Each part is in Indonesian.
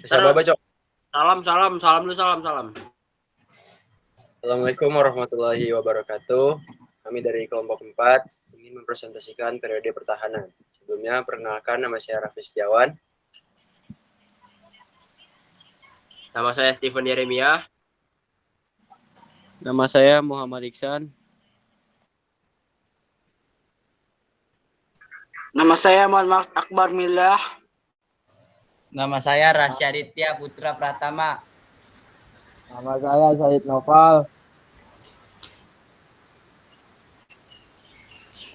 Bisa baca, Cok. Salam dulu, salam. Assalamualaikum warahmatullahi wabarakatuh. Kami dari kelompok 4 ingin mempresentasikan periode pertahanan. Sebelumnya, perkenalkan nama saya Raffi Setiawan. Nama saya Steven Yeremia. Nama saya Muhammad Iksan. Nama saya Muhammad Akbar Milah. Nama saya Rasyaditya Putra Pratama. Nama saya Said Noval.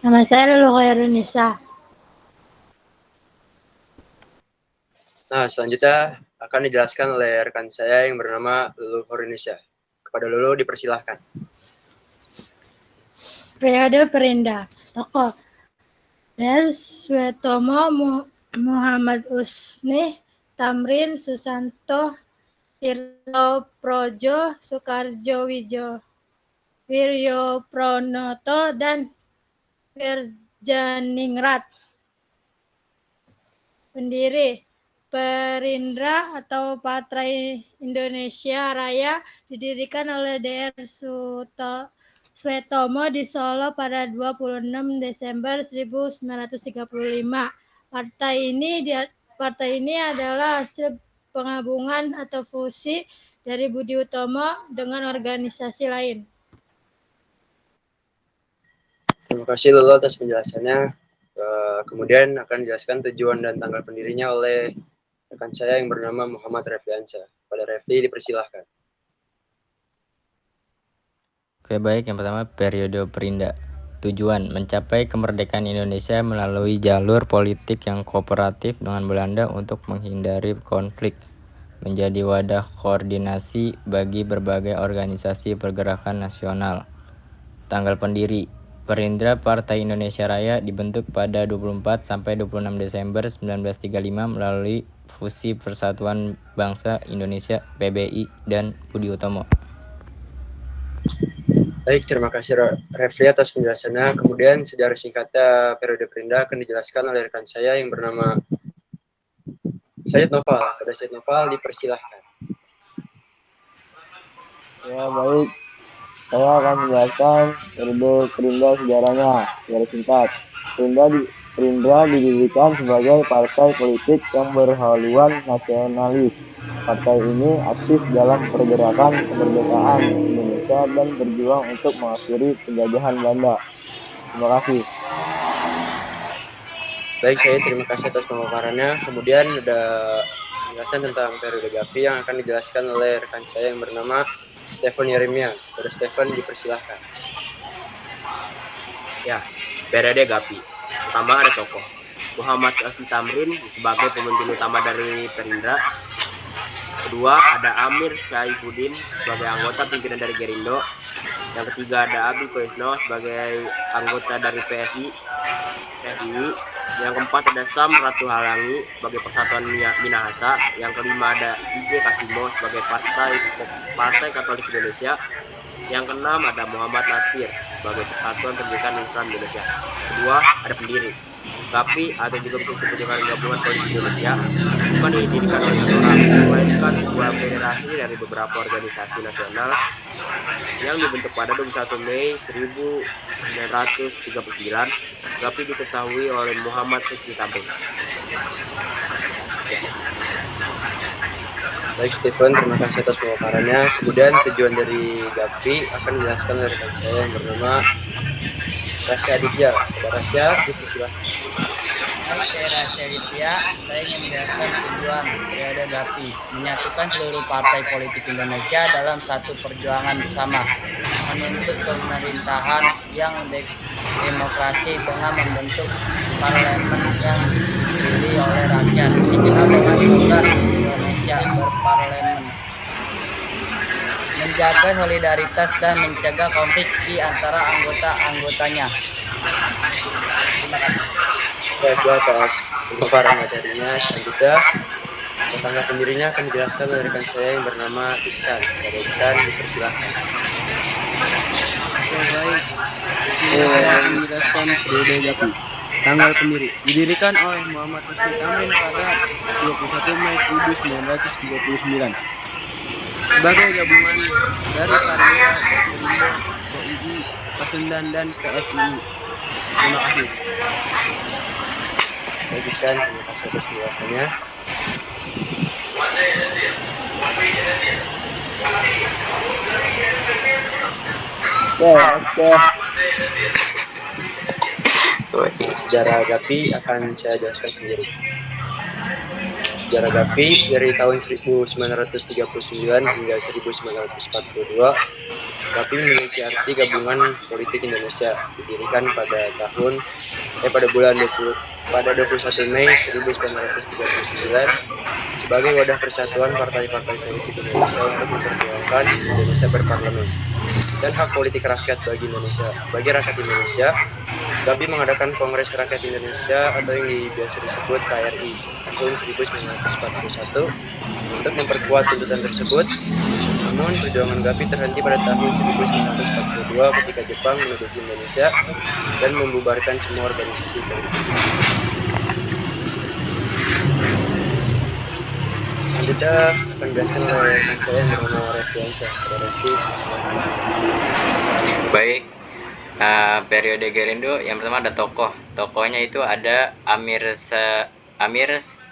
Nama saya Lulu Khairunisa. Nah, selanjutnya akan dijelaskan oleh rekan saya yang bernama Lulu Khairunisa. Kepada Lulu dipersilahkan. Periode Perinda. Tokoh Der Suetomo, Muhammad Usni, Tamrin Susanto, Tirto Projo, Soekarjo Wiryo Pronoto, dan Wirjaningrat. Pendiri Perindra atau Partai Indonesia Raya didirikan oleh Dr. Suetomo di Solo pada 26 Desember 1935. Partai ini adalah hasil penggabungan atau fusi dari Budi Utomo dengan organisasi lain. Terima kasih Lulu atas penjelasannya. Kemudian akan dijelaskan tujuan dan tanggal pendirinya oleh rekan saya yang bernama Muhammad Refliansyah. Pada Refli dipersilahkan. Oke, baik. Yang pertama, periode Perinda. Tujuan, mencapai kemerdekaan Indonesia melalui jalur politik yang kooperatif dengan Belanda untuk menghindari konflik. Menjadi wadah koordinasi bagi berbagai organisasi pergerakan nasional. Tanggal pendiri. Perindra Partai Indonesia Raya dibentuk pada 24 sampai 26 Desember 1935 melalui fusi Persatuan Bangsa Indonesia (PBI) dan Budi Utomo. Baik, terima kasih Refli atas penjelasannya. Kemudian sejarah singkatnya periode Perinda akan dijelaskan oleh rekan saya yang bernama Said Noval. Pada Said Noval dipersilahkan. Ya, baik. Saya akan menjelaskan periode Perinda sejarahnya. Sejarah singkat. Perindra didirikan sebagai partai politik yang berhaluan nasionalis. Partai ini aktif dalam pergerakan kemerdekaan Indonesia dan berjuang untuk mengakhiri penjajahan Belanda. Terima kasih. Baik, saya terima kasih atas pemaparannya. Kemudian ada penjelasan tentang periode GAPI yang akan dijelaskan oleh rekan saya yang bernama Steven Yeremia. Pada Steven dipersilahkan. Ya, periode GAPI. Pertama ada tokoh Muhammad Usni Tamrin sebagai pemimpin utama dari Perindra. Kedua ada Amir Syaifuddin sebagai anggota pimpinan dari Gerindo. Yang ketiga ada Abi Koesno sebagai anggota dari PSI. Yang keempat ada Sam Ratu Halangi sebagai Persatuan Minahasa. Yang kelima ada IJ Kasimo sebagai Partai Katolik Indonesia. Yang keenam ada Muhammad Nasir sebagai Persatuan Pendidikan Islam Indonesia. Kedua ada pendiri GAPI atau juga disebut dengan Gabungan Politik Indonesia bukan didirikan oleh satu orang, melainkan sebuah federasi dari beberapa organisasi nasional yang dibentuk pada 21 Mei 1939. GAPI diketahui oleh Muhammad Usni Tamrin. Baik Steven, terima kasih atas pemaparannya. Kemudian tujuan dari GAPI akan dijelaskan oleh rekan saya yang bernama Rasya Aditya. Pada Rasya, dipersilahkan. Baik, saya Rasyaditya. Saya ingin menjelaskan tujuan periode GAPI, menyatukan seluruh partai politik Indonesia dalam satu perjuangan bersama, menuntut pemerintahan yang demokrasi dengan membentuk parlemen yang dipilih oleh rakyat, dikenal dengan slogan Indonesia berparlemen, menjaga solidaritas dan mencegah konflik di antara anggota-anggotanya. Terima kasih. Terima kasih atas pemaparan materinya. Selanjutnya, tanggal pendirinya akan dijelaskan oleh rekan saya yang bernama Iksan. Pada Iksan, dipersilahkan. Baik. Saya akan menjelaskan periode GAPI. Tanggal pendiri didirikan oleh Muhammad Asli Tamrin pada 21 Mei 1939 sebagai gabungan dari Parindra, Perindo, PII, Pasundan, dan PSII. Terima kasih. Baik, Ihsan, terima kasih atas penjelasannya. Sejarah GAPI akan saya jelaskan sendiri. Sejarah GAPI dari tahun 1939 hingga 1942, GAPI memiliki arti Gabungan Politik Indonesia, didirikan pada bulan 21 Mei 1939 sebagai wadah persatuan partai-partai politik Indonesia untuk memperjuangkan Indonesia berparlemen dan hak politik rakyat bagi rakyat Indonesia. GAPI mengadakan Kongres Rakyat Indonesia atau yang biasa disebut KRI tahun 1941 untuk memperkuat tuntutan tersebut. Namun perjuangan GAPI terhenti pada tahun 1942 ketika Jepang menduduki Indonesia dan membubarkan semua organisasi politik. Selanjutnya akan dijelaskan oleh rekan saya yang bernama Refliansyah. Baik, periode Gerindo yang pertama ada tokohnya itu ada Amir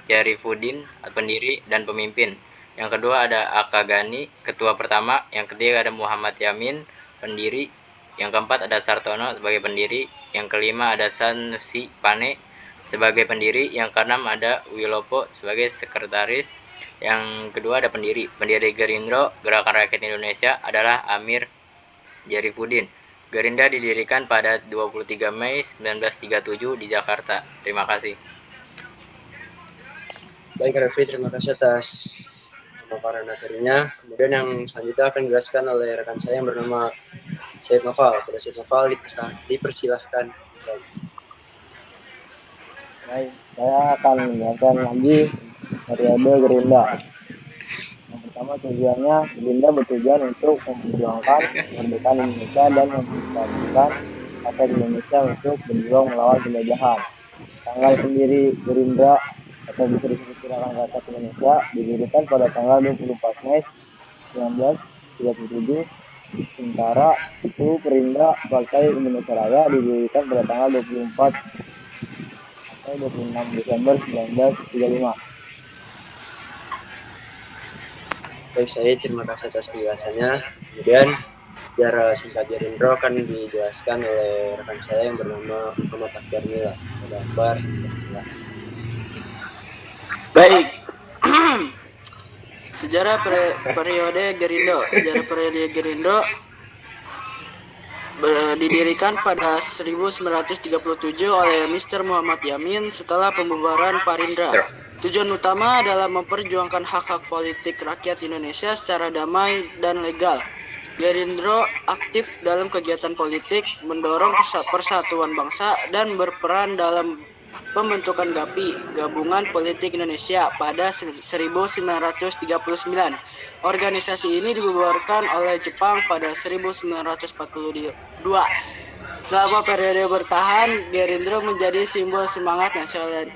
Syarifuddin, pendiri dan pemimpin. Yang kedua ada Akagani, ketua pertama. Yang ketiga ada Muhammad Yamin, pendiri. Yang keempat ada Sartono sebagai pendiri. Yang kelima ada Sanusi Pane sebagai pendiri. Yang keenam ada Wilopo sebagai sekretaris. Yang kedua ada pendiri Gerindra Gerakan Rakyat Indonesia adalah Amir Syarifuddin. Gerindra didirikan pada 23 Mei 1937 di Jakarta. Terima kasih. Baik, Refli, terima kasih atas pemaparan materinya. Kemudian yang selanjutnya akan dijelaskan oleh rekan saya yang bernama Syed Noval. Pada Syed Noval dipersilahkan. Baik, saya akan menjelaskan lagi periode Gerindra. Yang pertama tujuannya, Gerindra bertujuan untuk memperjuangkan kemerdekaan Indonesia dan mempersatukan rakyat Indonesia untuk berjuang melawan penjajahan. Tanggal pendiri Gerindra atau bisa disebut Gerakan Rakyat Indonesia didirikan pada tanggal 24 Mei 1937. Sementara itu Gerindra Partai Indonesia Raya didirikan pada tanggal 24 sampai 26 Desember 1935. Baik, saya terima kasih atas penjelasannya. Kemudian sejarah singkat Gerindra akan dijelaskan oleh rekan saya yang bernama Muhammad Akbar. Baik. Sejarah periode Gerindra didirikan pada 1937 oleh Mr. Muhammad Yamin setelah pembubaran Parindra. Tujuan utama adalah memperjuangkan hak-hak politik rakyat Indonesia secara damai dan legal. Gerindra aktif dalam kegiatan politik, mendorong persatuan bangsa, dan berperan dalam pembentukan GAPI, Gabungan Politik Indonesia, pada 1939. Organisasi ini dibubarkan oleh Jepang pada 1942. Selama periode bertahan, Gerindra menjadi simbol semangat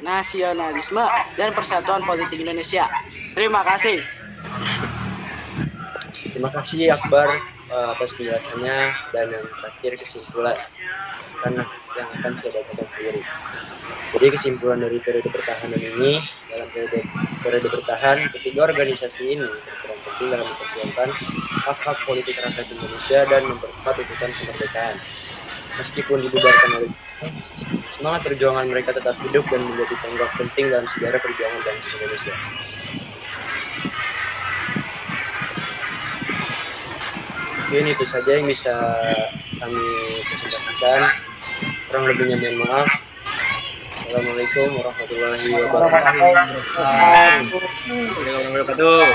nasionalisme dan persatuan politik Indonesia. Terima kasih. Terima kasih Akbar atas penjelasannya, dan yang terakhir kesimpulan yang akan saya bacakan sendiri. Jadi kesimpulan dari periode pertahanan ini, dalam periode bertahan, ketiga organisasi ini berperan penting dalam memperjuangkan hak-hak politik rakyat Indonesia dan memperkuat tuntutan kemerdekaan. Meskipun dibubarkan oleh semangat perjuangan mereka tetap hidup dan menjadi tonggak penting dalam sejarah perjuangan bangsa Indonesia. Mungkin itu saja yang bisa kami presentasikan. Kurang lebihnya mohon maaf. Assalamualaikum warahmatullahi wabarakatuh. Waalaikumsalam warahmatullahi wabarakatuh.